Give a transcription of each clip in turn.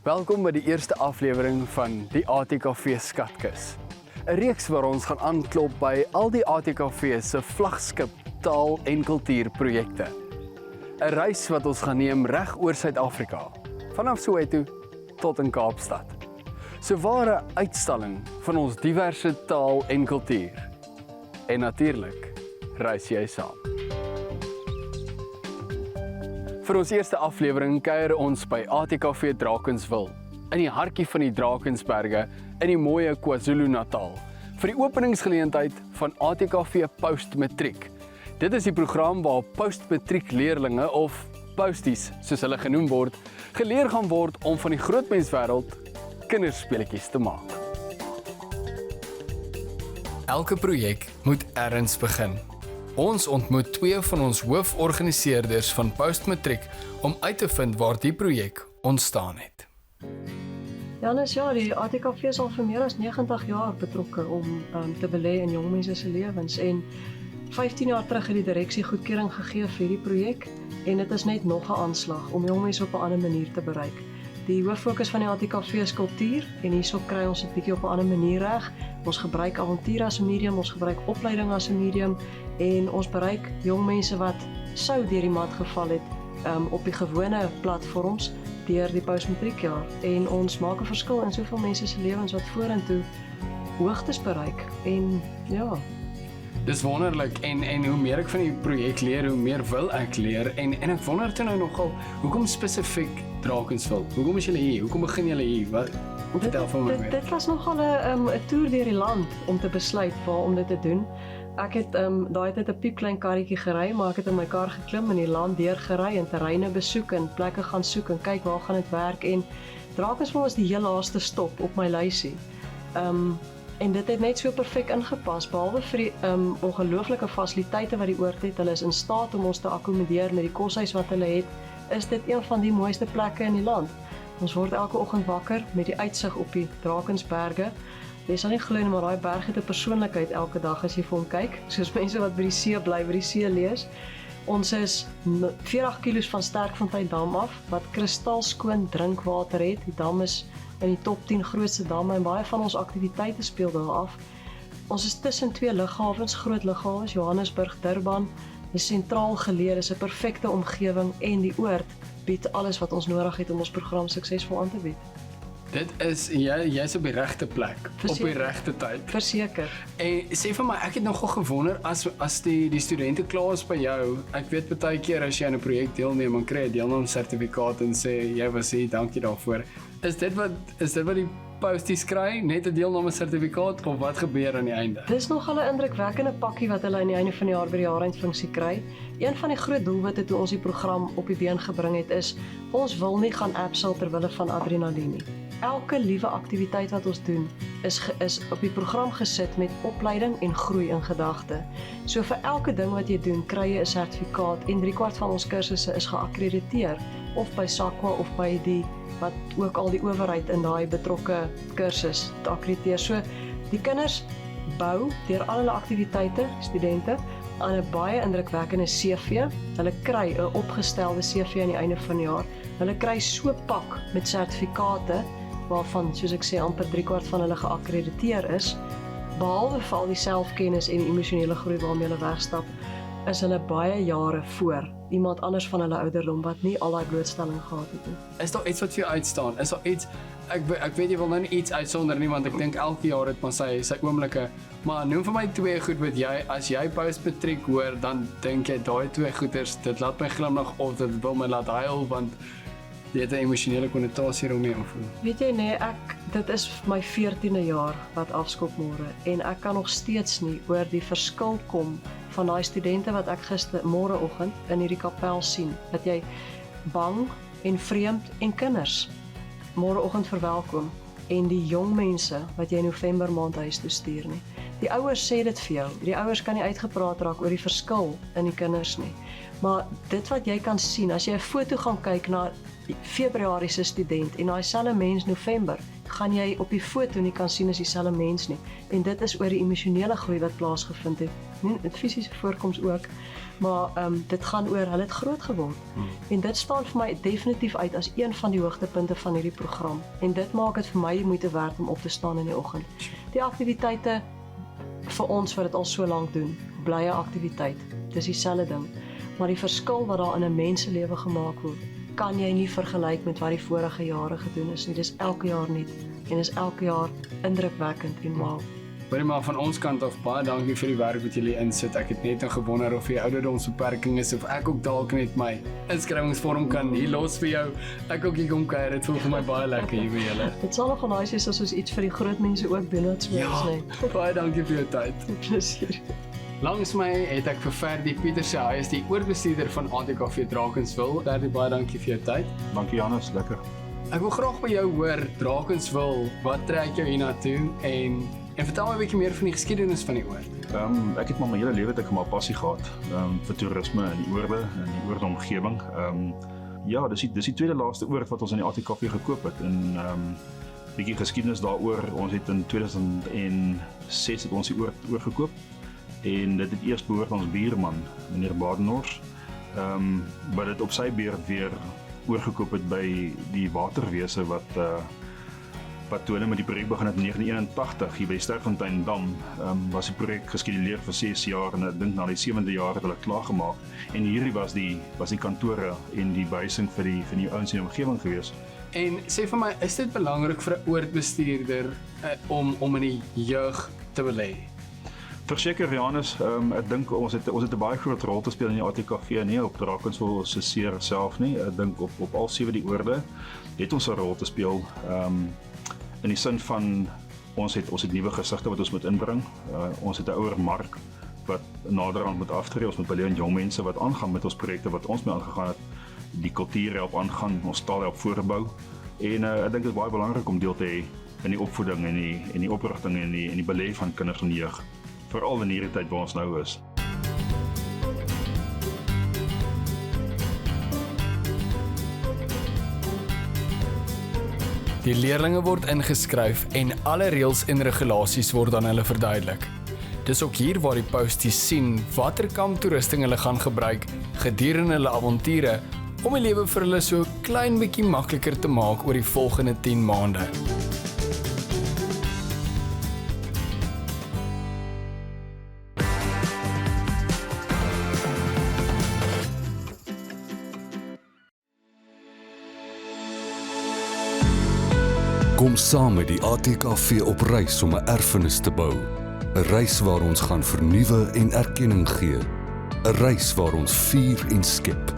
Welkom by die eerste aflewering van die ATKV Skatkis. 'n Reeks waar ons gaan aanklop by al die ATKV se vlaggenskap taal- en kultuurprojekte. 'n Reis wat ons gaan neem reg oor Suid-Afrika, vanaf Soweto tot in Kaapstad. So 'n ware uitstalling van ons diverse taal en kultuur. En natuurlik, reis jy saam. Vir ons eerste aflewering kuier ons by ATKV Drakenswil, in die hartjie van die Drakensberge in die mooie KwaZulu-Natal, vir die openingsgeleentheid van ATKV Postmatriek. Dit is die program waar postmatriek leerlinge of posties, soos hulle genoem word, geleer gaan word om van die grootmenswêreld kinderspeletjies te maak. Elke projek moet ergens begin. Ons ontmoet twee van ons hooforganiseerders van Postmatriek om uit te vind waar die projek ontstaan het. Janus, die ATKV is al vir meer as 90 jaar betrokke om te belê in jong mense se lewens en 15 jaar terug het die direksie goedkeuring gegee vir hierdie projek en dit is net nog 'n aanslag om jong mense op 'n ander manier te bereik. Die hooffokus van die ATKV is kultuur en hierso kry ons dit bietjie op 'n ander manier reg. Ons gebruik avontuur as 'n medium, ons gebruik opleiding as 'n medium en ons bereik jong mense wat sou deur die mat geval het op die gewone platforms deur die postmatriekjaar en ons maak 'n verskil in soveel mense se lewens wat vorentoe hoogtes bereik en Dis wonderlik en hoe meer ek van die projek leer, hoe meer wil ek leer en ek wonder toe nou nogal, hoekom spesifiek Drakenswil? Hoekom is julle hier? Hoekom begin julle hier? Wat vertel van my meer? Dit was nogal 'n toer deur die land om te besluit waar om dit te doen. Ek het daai tyd 'n piepklein karretjie gery, maar ek het in my kar geklim en die land deur gery en terreine besoek en plekke gaan soek en kyk waar gaan dit werk en Drakenswil was die heel laaste stop op my lysie. En dit het net so perfek ingepas, behalwe vir die ongelooflike fasiliteite wat die oord het. Hulle is in staat om ons te akkommodeer met die koshuis wat hulle het, is dit een van die mooiste plekke in die land. Ons word elke oggend wakker met die uitsig op die Drakensberge. Jy sal nie glo nie, maar daai berg het 'n persoonlikheid elke dag as jy vir hom kyk, soos mense wat by die see bly, by die see lees. Ons is 40 kilos van Sterkfontein dam af, wat kristalskoon drinkwater het. Die dam is in die top 10 grootste damme en baie van ons aktiwiteite speel daar af. Ons is tussen twee lughawens, groot lughawens, Johannesburg, Durban. Dis sentraal geleë, dis 'n perfekte omgewing en die oord bied alles wat ons nodig het om ons program suksesvol aan te bied. Dit is, jy's op die regte plek, Verseker. op die regte tyd. Verseker. En sê vir my, ek het nogal gewonder, as die studente klaar is by jou, ek weet baie keer as jy aan 'n projek deelneem, dan kry jy 'n deelnamesertifikaat en sê, jy was hier, dankie daarvoor. Is dit wat die posties kry, net 'n deelnamesertifikaat, of wat gebeur aan die einde? Dis nogal 'n indrukwekkende pakkie wat hulle aan die einde van die jaar by die jaareindfunksie kry. Een van die groot doelwitte toe ons die program op die been gebring het is, ons wil nie gaan absel ter wille van adrenalien nie. Elke liewe aktiwiteit wat ons doen, is op die program gesit met opleiding en groei in gedagte. So vir elke ding wat jy doen, kry jy 'n sertifikaat en 3/4 van ons kursusse is geakkrediteer, of by SAQA of by die wat ook al die owerheid in daai betrokke kursus te akkrediteer. So die kinders bou deur al hulle aktiwiteite, studente, aan 'n baie indrukwekkende CV. Hulle kry 'n opgestelde CV aan die einde van die jaar. Hulle kry so 'n pak met sertifikate waarvan, soos ek sê, amper 3/4 van hulle geakkrediteer is. Behalwe vir al die selfkennis en emosionele groei waarmee hulle wegstap, is hulle baie jare voor iemand anders van hulle ouderdom wat nie al daai blootstelling gehad het nie. Is daar iets wat vir jou uitstaan? Is daar iets, ek weet jy wil nou nie iets uitsonder nie, want ek dink elke jaar het maar sy oomblikke, maar noem vir my twee goed wat jy, as jy postmatriek hoor, dan dink jy daai twee goeders, dit laat my glimlag of dit wil my laat huil, want jy het 'n emosionele konnotasie daarmee of hoe? Weet jy nee, dit is my 14de jaar wat afskop môre en ek kan nog steeds nie oor die verskil kom van daai studente wat ek môreoggend in hierdie kapel sien, dat jy bang en vreemd en kinders môreoggend verwelkom en die jong mense wat jy in November maand huis toe stuur nie. Die ouers sê dit vir jou, die ouers kan nie uitgepraat raak oor die verskil in die kinders nie, maar dit wat jy kan sien, as jy 'n foto gaan kyk na Februarie se student en daai selfe mens November, gaan jy op die foto nie kan sien as dieselfde mens nie. En dit is oor die emosionele groei wat plaasgevind het nie fisiese voorkoms ook, maar dit gaan oor, hulle het groot geword. En dit staan vir my definitief uit as een van die hoogtepunte van hierdie program. En dit maak dit vir my die moeite werd om op te staan in die oggend. Die aktiwiteite vir ons wat dit al so lank doen, blye aktiwiteit, dis dieselfde ding. Maar die verskil wat daar in 'n menselewe gemaak word, kan jy nie vergelyk met wat die vorige jare gedoen is nie. Dis elke jaar nie en is elke jaar indrukwekkend en wow. Maar van ons kant af, baie dankie vir die werk wat julle insit. Ek het net gewonder of jy ouderdomsbeperking is, of ek ook dalk net my inskrywingsvorm kan hier los vir jou. Ek ook hier kom kuier, dit voel vir my baie lekker hier by julle. Dit sal nogal nice wees as ons iets vir die groot mense ook doen, wat so is, nee. Baie dankie vir jou tyd. Plesier. Langs my het ek vir Ferdi Pieterse, hy is die oorbestuurder van ATKV Drakenswil. Ferdi, baie dankie vir jou tyd. Dankie Janus, lekker. Ek wil graag by jou hoor, Drakenswil, wat trek jou hiernatoe en vertel my 'n bietjie meer van die geskiedenis van die oord. Ek het maar my hele lewe het ek maar passie gehad vir toerisme in die oorde en die oordomgewing. Ja, dis die tweede laaste oord wat ons in die ATKV gekoop het en bietjie geskiedenis daaroor. Ons het in 2006 het ons die oord oorgekoop en dit het eers behoort aan ons buurman, meneer Badenhorst, wat dit op sy beurt weer oorgekoop het by die waterwese wat toe hulle met die projek begin het in 1981 hier by Sterkfontein Dam, was die projek geskeduleer vir 6 jaar en ek dink na die 7de jaar het hulle klaargemaak en hierdie was die kantore en die behuising vir die ouens in die omgewing gewees. En sê vir my, is dit belangrik vir 'n oordbestuurder om in die jeug te belê? Verseker Janus, ek dink ons het 'n baie groot rol te speel in die ATKV, nie op Drakenswil se seer self nie. Ek dink op al 7 die oorde het ons 'n rol te speel. In die sin van ons het nuwe gesigte wat ons moet inbring. Ons het 'n ouer mark wat naderhand moet aftree. Ons moet beleef jong mense wat aangaan met ons projekte wat ons mee aangegaan het. Die kultuur help aangaan, ons taal help voorbou. En ek dink dit is baie belangrik om deel te hê in die opvoeding en die oprigting en die beleef van kinders en jeug. Veral in hierdie tyd waar ons nou is. Die leerlinge word ingeskryf en alle reëls en regulasies word aan hulle verduidelik. Dis ook hier waar die posties sien watter kamptoerusting hulle gaan gebruik gedurende hulle avonture om die lewe vir hulle so klein bietjie makliker te maak oor die volgende 10 maande. Kom saam met die ATKV op reis om 'n erfenis te bou. 'n Reis waar ons gaan vernuwe en erkenning gee. 'n Reis waar ons vier en skep.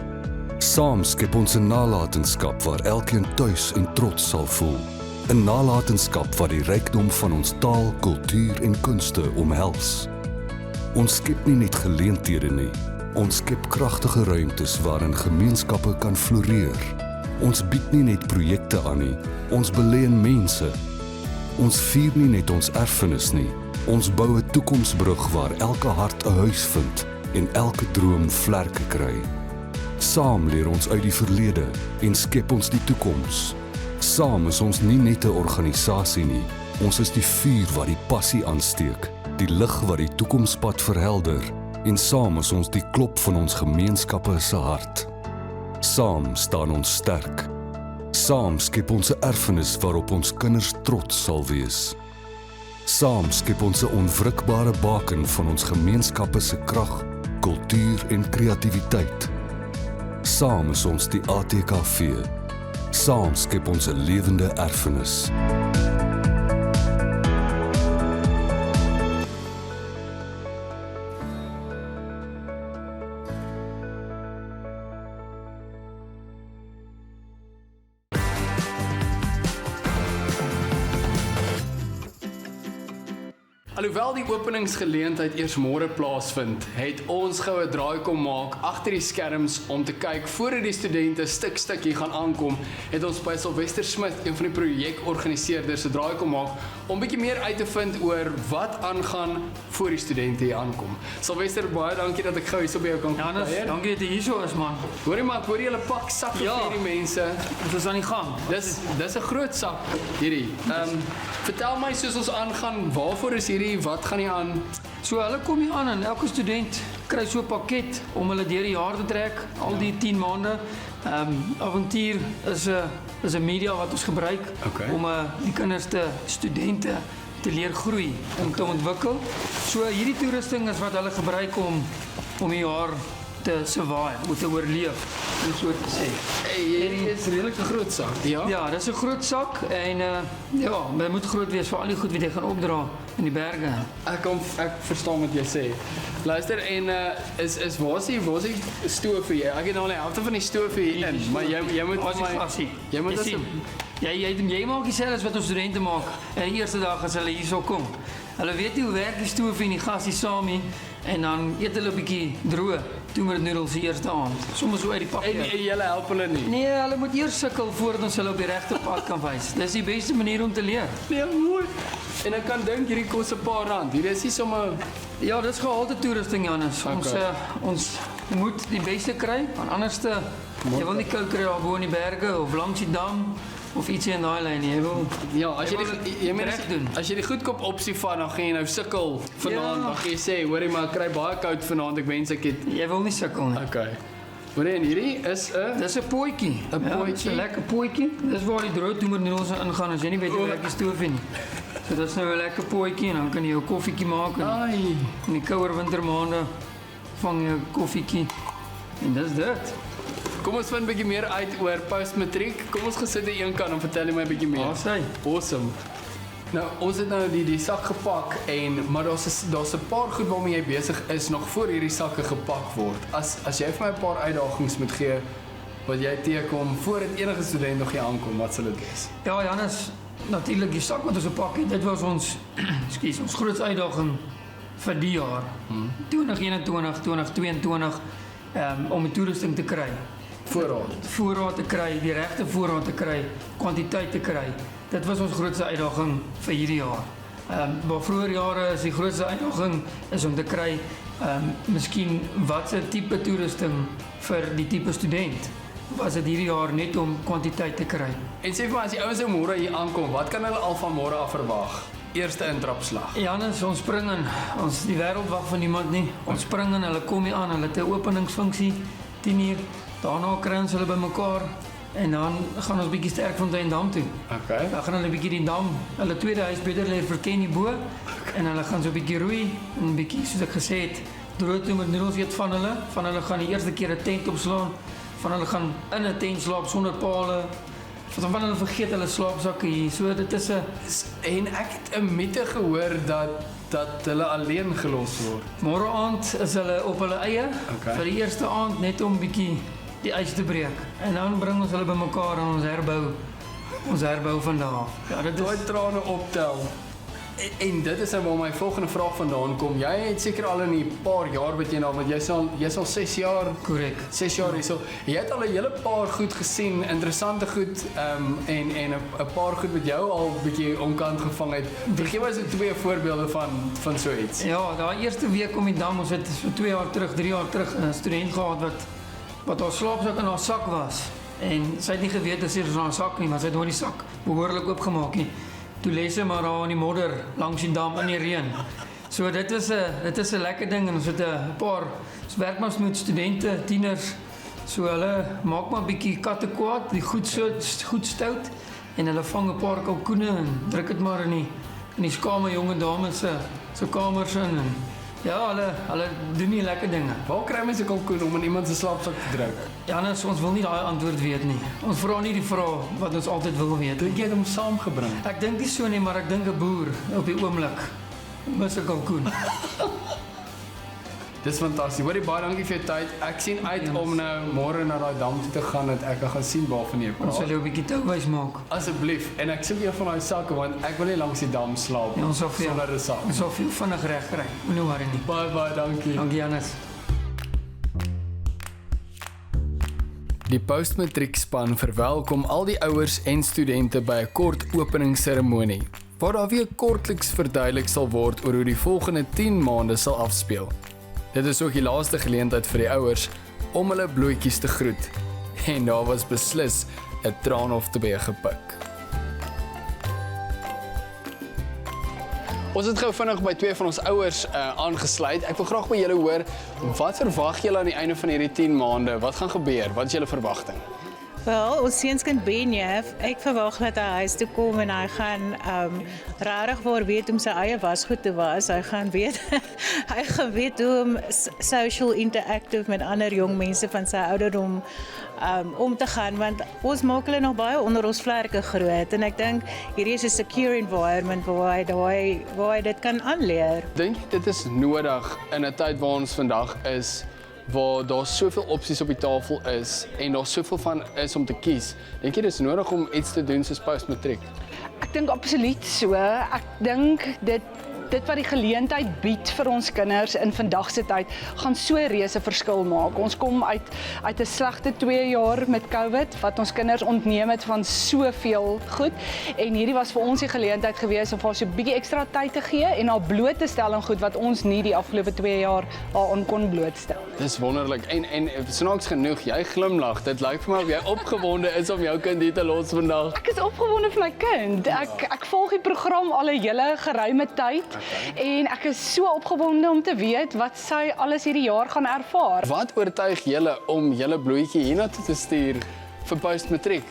Saam skep ons 'n nalatenskap waar elkeen tuis en trots sal voel. 'n Nalatenskap wat die rykdom van ons taal, kultuur en kunste omhels. Ons skep nie net geleenthede nie. Ons skep kragtige ruimtes waarin gemeenskappe kan floreer. Ons bied nie net projekte aan nie, ons belê in mense. Ons vier nie net ons erfenis nie, ons bou 'n toekomsbrug waar elke hart 'n huis vind en elke droom vlerke kry. Saam leer ons uit die verlede en skep ons die toekoms. Saam is ons nie net 'n organisasie nie, ons is die vuur wat die passie aansteek, die lig wat die toekomspad verhelder en saam is ons die klop van ons gemeenskappe se hart. Saam staan ons sterk. Saam skep ons 'n erfenis waarop ons kinders trots sal wees. Saam skep ons 'n onwrikbare baken van ons gemeenskappe se krag, kultuur en kreatiwiteit. Saam is ons die ATKV. Saam skep ons 'n lewende erfenis. Alhoewel die openingsgeleentheid eers môre plaasvind, het ons gou 'n draai kom maak agter die skerms om te kyk voordat die studente stuk hier gaan aankom, het ons by Sylvester Smith, een van die projekorganiseerders, 'n draai kom maak om bietjie meer uit te vind oor wat aangaan voor die studente hier aankom. Sylvester, baie dankie dat ek gou hier so by jou kan Janus, kuier. dankie dat jy hier so is, man. Hoorie maar, ek hoor julle pak sakke Ja. vir die mense. Dit is aan die gang. Dis 'n groot sak hierdie. Vertel my soos ons aangaan, waarvoor is hierdie, wat gaan hier aan? So hulle kom hier aan en elke student kry so 'n pakket om hulle deur die jaar te trek, al die 10 maande. Avontuur is 'n media wat ons gebruik Okay. om die kinders studente te leer groei en te ontwikkel. So hierdie toerusting is wat hulle gebruik om die jaar te survive, om te oorleef, om so te sê. Hey, hierdie is redelik 'n groot sak. Ja. Ja, dis 'n groot sak en ja, dit moet groot wees vir al die goed wat jy gaan opdra in die berge. Ek verstaan wat jy sê. Luister en is waar is die stoof vir jy? Ek het nou al die helfte van die stoof hier in, maar jy moet Waar is die gasie? jy moet Jy as sien, jy maak dieselfde as wat ons studente maak. En die eerste dag as hulle hierso kom. Hulle weet nie hoe werk die stoof en die gasie saam nie en dan eet hulle 'n bietjie droë toemernoedels die eerste aand. Soms so uit die pak. en julle help hulle nie. Nee, hulle moet eers sukkel voordat ons hulle op die regte pad kan wys. Dis die beste manier om te leer. Nee, mooi. En ek kan dink hierdie kos 'n paar rand. Hier is nie sommer Ja, dis gehalte toerusting, Janus. Ons moet die beste kry, want anderste jy wil nie koud kry daar bo in die berge of langs die dam of iets in daai lyn nie. Jy wil ja, as jy jy meen reg doen. as jy die goedkoop opsie vat, dan gaan jy nou sukkel vanaand. Ja. Dan gaan jy sê, hoorie maar ek kry baie koud vanaand. Ek wens ek het jy wil nie sukkel nie. Okay. Hoorie en hierdie is 'n Dis 'n potjie. Een Ja, potjie. dis 'n lekker potjie. Dis waar die droë toemernoedels ingaan as jy nie weet hoe werk die stoof nie. So dis nou 'n lekker potjie en dan kan jy jou koffietjie maak en ai. in die kouer wintermaande vang jy 'n koffietjie. En dis dit. Kom ons vind 'n bietjie meer uit oor postmatriek. Kom ons gesit aan een kant en vertel jy my 'n bietjie meer. Waar sy? Awesome. Nou, ons het nou die sak gepak maar daar's 'n paar goed waarmee jy besig is nog voor hierdie sakke gepak word. As jy vir my 'n paar uitdagings moet gee wat jy teekom voordat enige student nog hier aankom, wat sal dit wees? Ja, Janus, natuurlik die sak wat ons gepak het, dit was ons ons grootste uitdaging vir die jaar. 2021, 2022 om die toerusting te kry. Voorraad te kry, die regte voorraad te kry, kwantiteit te kry. Dit was ons grootste uitdaging vir hierdie jaar. Maar vroeër jare is die grootste uitdaging is om te kry miskien watse tipe toerusting vir die tipe student. Was dit hierdie jaar net om kwantiteit te kry. En sê vir my, as die ouens nou môre hier aankom, wat kan hulle al van môre af verwag? Eerste intrapslag. Janus, ons spring in. Ons die wêreld wag vir niemand nie. Ons spring in, hulle kom hier aan, hulle het 'n openingsfunksie 10:00. Daarna kry ons hulle bymekaar en dan gaan ons bietjie Sterkfonteindam toe. Okay. Dan gaan hulle bietjie die dam, hulle tweede huis beter leer verken die bo en hulle gaan so 'n bietjie roei en 'n bietjie soos ek gesê het, droë toemernoedels eet van hulle gaan die eerste keer 'n tent opslaan, van hulle gaan in 'n tent slaap sonder pale. Van hulle vergeet hulle slaapsakke hier. So dit is 'n En ek het 'n mite gehoor dat hulle alleen gelos word. môre aand is hulle op hulle eie vir die eerste aand net om bietjie die ys te breek. En dan bring ons hulle bymekaar en ons herbou van daar af. Ja, dit Daai is trane optel. En dit is nou waar my volgende vraag vandaan kom. Jy het seker al in die paar jaar wat jy nou, want jy's al 6 jaar, korrek. 6 jaar hierso. Jy het al 'n hele paar goed gesien, interessante goed en 'n paar goed wat jou al bietjie onkant gevang het. Gee my so 2 voorbeelde van so iets. Ja, daai eerste week om die dam, ons het so 2 jaar terug, 3 jaar terug 'n student gehad wat haar slaapsak in haar sak was. En sy het nie geweet dat sy in haar sak nie, maar sy het nooit die sak behoorlik oopgemaak nie. Toe lê sy maar daar in die modder langs die dam in die reën. So dit is 'n lekker ding en ons het 'n paar ons werk maar met studente, tieners. So hulle maak maar 'n bietjie katte kwaad, die goed stout en hulle vang 'n paar kalkoene en druk dit maar in die skame jonge dames se kamers in en ja, hulle doen nie lekker dinge. Waar kry mense 'n kalkoen om in iemand se slaapsak te druk? Janus, ons wil nie daai antwoord weet nie. Ons vra nie die vrae wat ons altyd wil weet. Dink jy het hom saamgebring? Ek dink nie so nie, maar ek dink 'n boer op die oomblik mis 'n kalkoen. Dis fantasties. Hoorie, baie dankie vir jou tyd. Ek sien uit om nou môre na daai dam toe te gaan dat ek gaan sien waarvan jy Ons praat. sal jou 'n bietjie touwys maak. Asseblief. En ek soek een van daai sakke want ek wil nie langs die dam slaap Ja, ons sal vir jou- sonder 'n sak. Ons sal veel vinnig reg kry. Moenie worry nie. Baie dankie. Dankie Janus. Die postmatriekspan verwelkom al die ouers en studente by 'n kort openingsseremonie. waar daar weer kortliks verduidelik sal word oor hoe die volgende 10 maande sal afspeel. Dit is ook die laaste geleentheid vir die ouers om hulle blootjies te groet. En daar was beslis 'n traan of twee gepik. Ons het gou vinnig by twee van ons ouers aangesluit. Ek wil graag by julle hoor, wat verwag julle aan die einde van hierdie 10 maande? Wat gaan gebeur? Wat is julle verwagting? Wel, ons seunskind Benjef, ek verwag dat hy huis toe kom en hy gaan regtig waar weet om sy eie wasgoed te was. Hy gaan weet hy gaan weet hoe om social interactive met ander jong mense van sy ouderdom om te gaan, want ons maak hulle nog baie onder ons vlerke groot en ek dink hierdie is 'n secure environment waar hy dit kan aanleer. Dink jy dit is nodig in 'n tyd waar ons vandag is, waar daar soveel opsies op die tafel is en daar soveel van is om te kies? Dink jy dit is nodig om iets te doen soos postmatriek? Ek dink absoluut so. Ek dink dit wat die geleentheid bied vir ons kinders in vandag se tyd gaan so 'n reuse verskil maak. Ons kom uit 'n slegte 2 jaar met COVID wat ons kinders ontneem het van soveel goed en hierdie was vir ons die geleentheid gewees om vir so 'n bietjie ekstra tyd te gee en haar bloot te stel aan goed wat ons nie die afgelope 2 jaar aan kon blootstel. Dis wonderlik en snaaks genoeg, jy glimlag. Dit lyk vir my of jy opgewonde is om jou kind hier te los vandag. Ek is opgewonde vir my kind. Ek volg die program al 'n hele geruime tyd. En ek is so opgewonde om te weet wat sy alles hierdie jaar gaan ervaar. Wat oortuig julle om julle bloetjie hiernatoe te stuur vir postmatriek?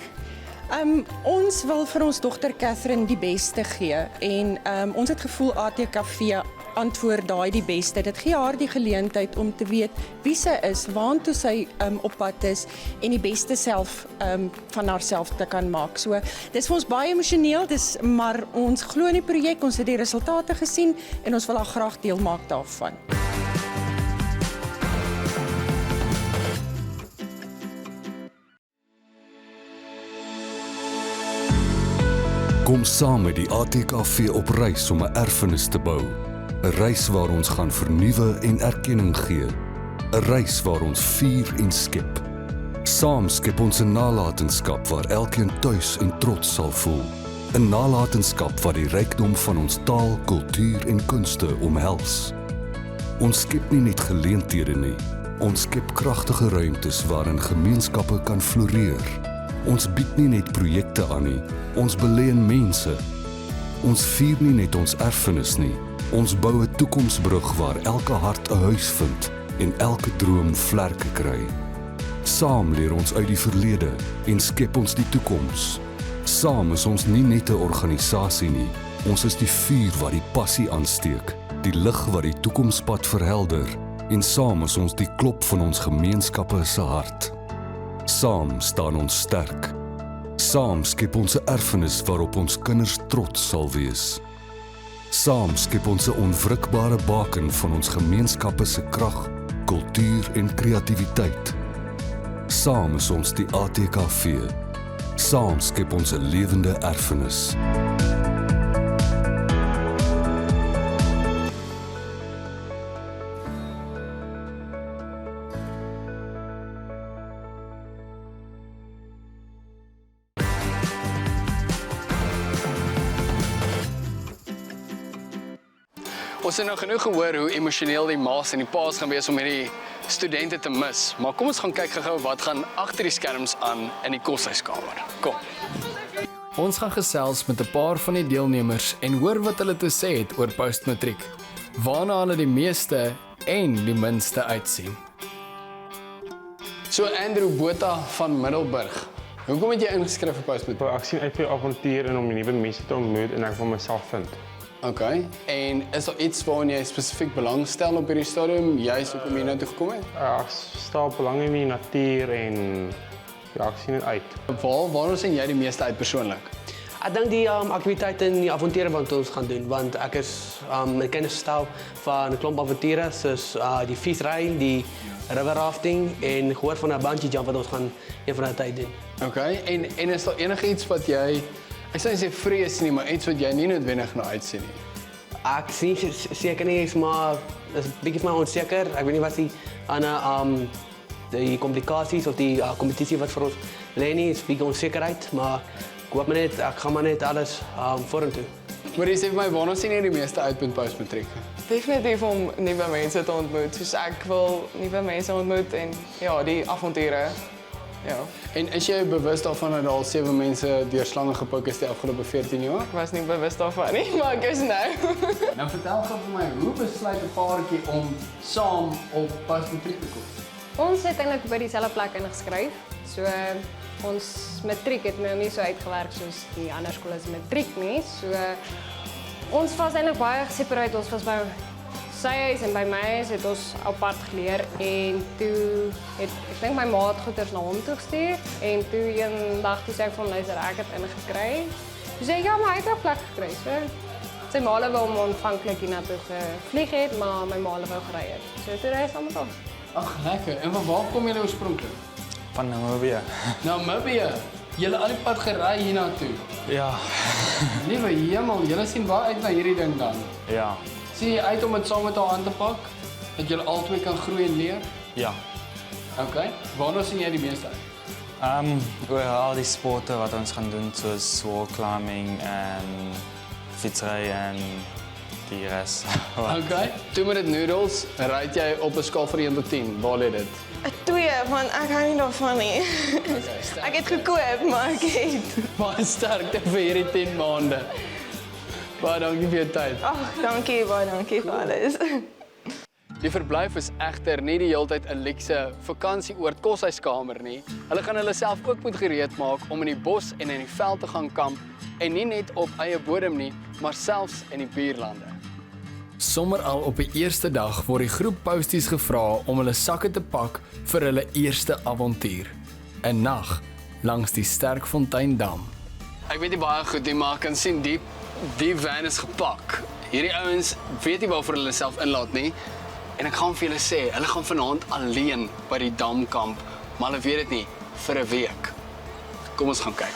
Ons wil vir ons dogter Catherine die beste gee en ons het gevoel ATKV antwoord daai die beste. Dit gee haar die geleentheid om te weet wie sy is, waartoe sy op pad is en die beste self van haarself te kan maak. So dis vir ons baie emosioneel, maar ons glo in die projek, ons het die resultate gesien en ons wil haar graag deel maak daarvan. Kom saam met die ATKV op reis om 'n erfenis te bou. 'n Reis waar ons gaan vernuwe en erkenning gee. 'n Reis waar ons vier en skep. Saam skep ons 'n nalatenskap waar elkeen tuis en trots sal voel. 'n Nalatenskap wat die rykdom van ons taal, kultuur en kunste omhels. Ons skep nie net geleenthede nie, ons skep kragtige ruimtes waarin gemeenskappe kan floreer. Ons bied nie net projekte aan nie, ons belê in mense. Ons vier nie net ons erfenis nie, ons bou 'n toekomsbrug waar elke hart 'n huis vind en elke droom vlerke kry. Saam leer ons uit die verlede en skep ons die toekoms. Saam is ons nie net 'n organisasie nie, ons is die vuur wat die passie aansteek, die lig wat die toekomspad verhelder en saam is ons die klop van ons gemeenskappe se hart. Saam staan ons sterk. Saam skep ons 'n erfenis waarop ons kinders trots sal wees. Saam skep ons 'n onwrikbare baken van ons gemeenskappe se krag, kultuur en kreatiwiteit. Saam is ons die ATKV. Saam skep ons 'n lewende erfenis. Ons het nou genoeg gehoor hoe emosioneel die ma's en die pa's gaan wees om hierdie studente te mis. Maar kom ons gaan kyk gou wat gaan agter die skerms aan in die koshuiskamer. Kom. Ons gaan gesels met 'n paar van die deelnemers en hoor wat hulle te sê het oor postmatriek. Waarna hulle die meeste en die minste uitsien. So Andrew Botha van Middelburg. Hoekom het jy ingeskryf vir postmatriek? Ek sien uit vir avontuur en om nuwe mense te ontmoet en ek wil myself vind. OK. En is daar iets waaraan jy spesifiek belangstel op hierdie stadium, juist hoekom jy nou toe gekom het? Ek stel belang in die natuur en ja, ek sien dit uit. Waarom sien jy die meeste uit persoonlik? Ek dink die aktiwiteite en die avonture wat ons gaan doen, want ek is my kennis stel van 'n klomp avonture soos die visry, die river rafting en gehoor van 'n bungee jump wat ons gaan een van die tyd doen. OK. En is daar enige iets wat jy, ek sou nie sê vrees nie, maar iets wat jy nie noodwendig na uitsien nie? Ek sien seker nie, maar is 'n bietjie vir my onseker. Ek weet nie wat die ander die komplikasies of die kompetisie wat vir ons lê nie, is bietjie onsekerheid, maar ek hoop maar net, ek gaan maar net alles vorentoe. Maar jy sê vir my, waarna sien jy die meeste uit met postmatriek? Definitief om nuwe mense te ontmoet. Soos ek wil nuwe mense ontmoet en ja, die avonture. Ja. En is jy bewus daarvan dat al 7 mense deur slange gepik is die afgelope 14 jaar? Ek was nie bewus daarvan nie, maar ek is nou. Nou vertel gou vir my, hoe besluit 'n paartjie om saam op postmatriek te kom? Ons het eintlik by dieselfde plek ingeskryf. So ons matriek het nou nie so uitgewerk soos die ander skole se matriek nie. So ons was eintlik baie gesepareerd. Ons was by sy huis en by my huis het ons apart geleer en toe het ek dink my ma het goeders na hom toe gestuur en toe eendag toe sê ek van luister ek het ingekry. Toe sê ja, maar hy het ook plek gekry. So sy ma wou hom aanvanklik hiernatoe gevlieg het, maar my ma wou gery het. So toe ry ons saam met ons. Ag, lekker. En van waar kom julle oorspronklik? Van Namibië. Namibië. Julle al die pad gery hiernatoe. Ja. Liewe hemel, julle sien baie uit na hierdie ding dan. Ja. Sien jy uit om dit saam met haar aan te pak? Dat julle albei kan groei en leer? Ja. Okay. Waarna sien jy die meeste uit? Oor al die sporte wat ons gaan doen, soos wall climbing en fietsry en die res. Okay. Toe met dit noodles, ry jy op 'n skaal van 1 tot 10. Waar lê dit? 'n 2, want ek hou nie daarvan nie. Okay, Ek het gekoop, maar ek het. Baie sterkte vir hierdie 10 maande. Baie dankie vir jou tyd. Ag, dankie, baie dankie vir alles. Die verblyf is egter nie die heeltyd 'n luukse vakansieoord koshuiskamer nie. Hulle gaan hulle self ook moet gereed maak om in die bos en in die veld te gaan kamp en nie net op eie bodem nie, maar selfs in die buurlande. Sommer al op die eerste dag word die groep posties gevra om hulle sakke te pak vir hulle eerste avontuur. 'n Nag langs die Sterkfonteindam. Ek weet nie baie goed nie, maar ek kan sien die van is gepak. Hierdie ouens weet nie waarvoor hulle self inlaat nie. En ek gaan vir julle sê, hulle gaan vanaand alleen by die dam kamp, maar hulle weet dit nie vir 'n week. Kom ons gaan kyk.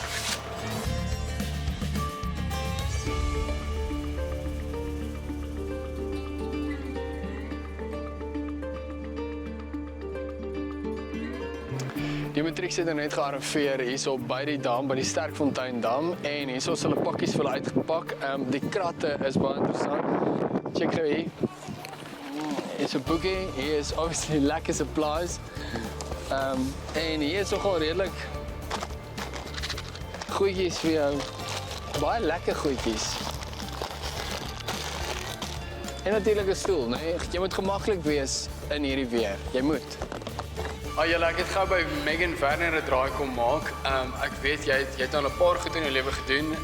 Die matriek het net gearriveer hierso by die dam, by die Sterkfonteindam en hierso is hulle pakkies vir hulle uitgepak. Die kratte is baie interessant. Check gou hier. It's a boekie. Hier is obviously lekker supplies. En hier is nogal redelik goedjies vir jou. Baie lekker goedjies. En natuurlik 'n stoel, nee. Jy moet gemaklik wees in hierdie weer. Jy moet. Julle, ek het gou by Megan Werner 'n draai kom maak. Ek weet jy het al 'n paar goed in jou lewe gedoen.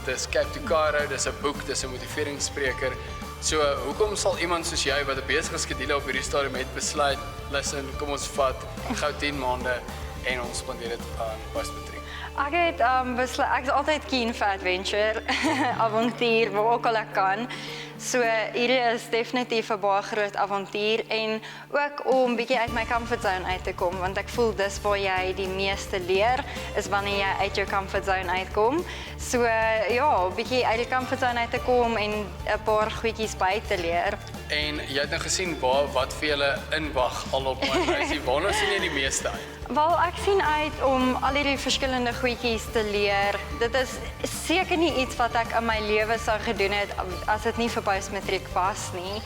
Dis Cape to Cairo, dis 'n boek, dis 'n motiveringsspreker. So, hoekom sal iemand soos jy wat 'n besige skedule op hierdie stadium het besluit, listen, kom ons vat gou 10 maande en ons spandeer dit aan postmatriek? Ek het besluit, ek is altyd keen vir adventure, avontuur, waar ook al ek kan. So hierdie is definitief 'n baie groot avontuur en ook om bietjie uit my comfort zone uit te kom, want ek voel dis waar jy die meeste leer, is wanneer jy uit jou comfort zone uitkom. So ja, bietjie uit die comfort zone uit te kom en 'n paar goedjies by te leer. En jy het nou gesien wat vir julle inwag al op my reisie. Waarna sien jy die meeste uit? Wel, ek sien uit om al hierdie verskillende goedjies te leer. Dit is seker nie iets wat ek in my lewe sou gedoen het as dit nie vir postmatriek was nie.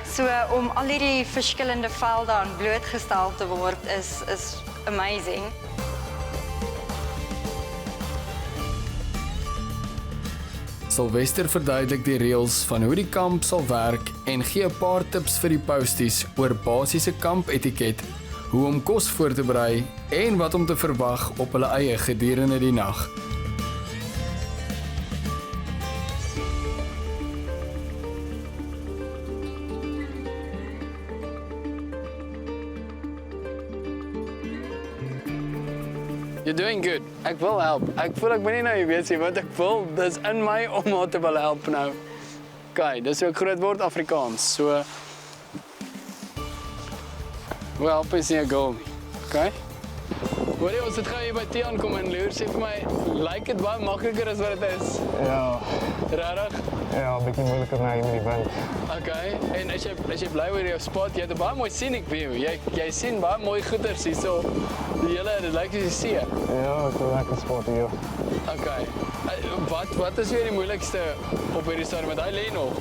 So om al hierdie verskillende velde aan blootgestel te word is amazing. Sylvester verduidelik die reëls van hoe die kamp sal werk en gee 'n paar tips vir die posties oor basiese kampetiket, hoe om kos voor te berei en wat om te verwag op hulle eie gedurende die nag. You're doing good. Ek wil help. Ek voel ek moet nie nou jy weet sê wat ek wil. Dis in my om haar te wil help nou. Okay, dis ook groot woord Afrikaans. So well, help is nie 'n goal nie. Okay? Hoorie, ons het gou hier by Tiaan kom en Loer sê vir my, lyk dit baie makliker as wat dit is. Ja. Regtig? Ja, 'n bietjie moeiliker na hier met die wind. Okay. En as jy bly oor jou spot, jy het 'n baie mooi scenic view. Jy sien baie mooi goeders hierso. Die hele, dit lyk soos die see. Ja, ek wil lekker spot hier. Okay. Wat is weer die moeilikste op hierdie stadium? Want hy lê nog.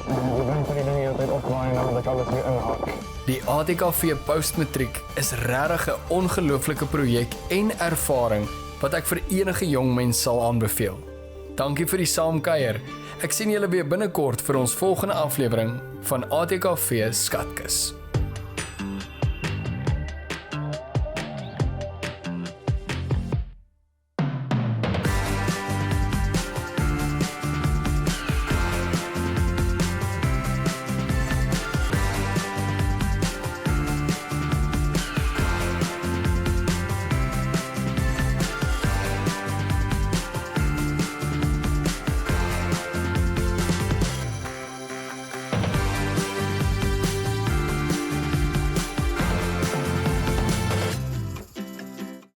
Die wind wat die ding hier altyd opwaai en dan moet ek alles weer inhak. Die ATKV Postmatriek is regtig 'n ongelooflike projek en ervaring wat ek vir enige jong mens sal aanbeveel. Dankie vir die saamkuier. Ek sien julle weer binnekort vir ons volgende aflewering van ATKV Skatkis.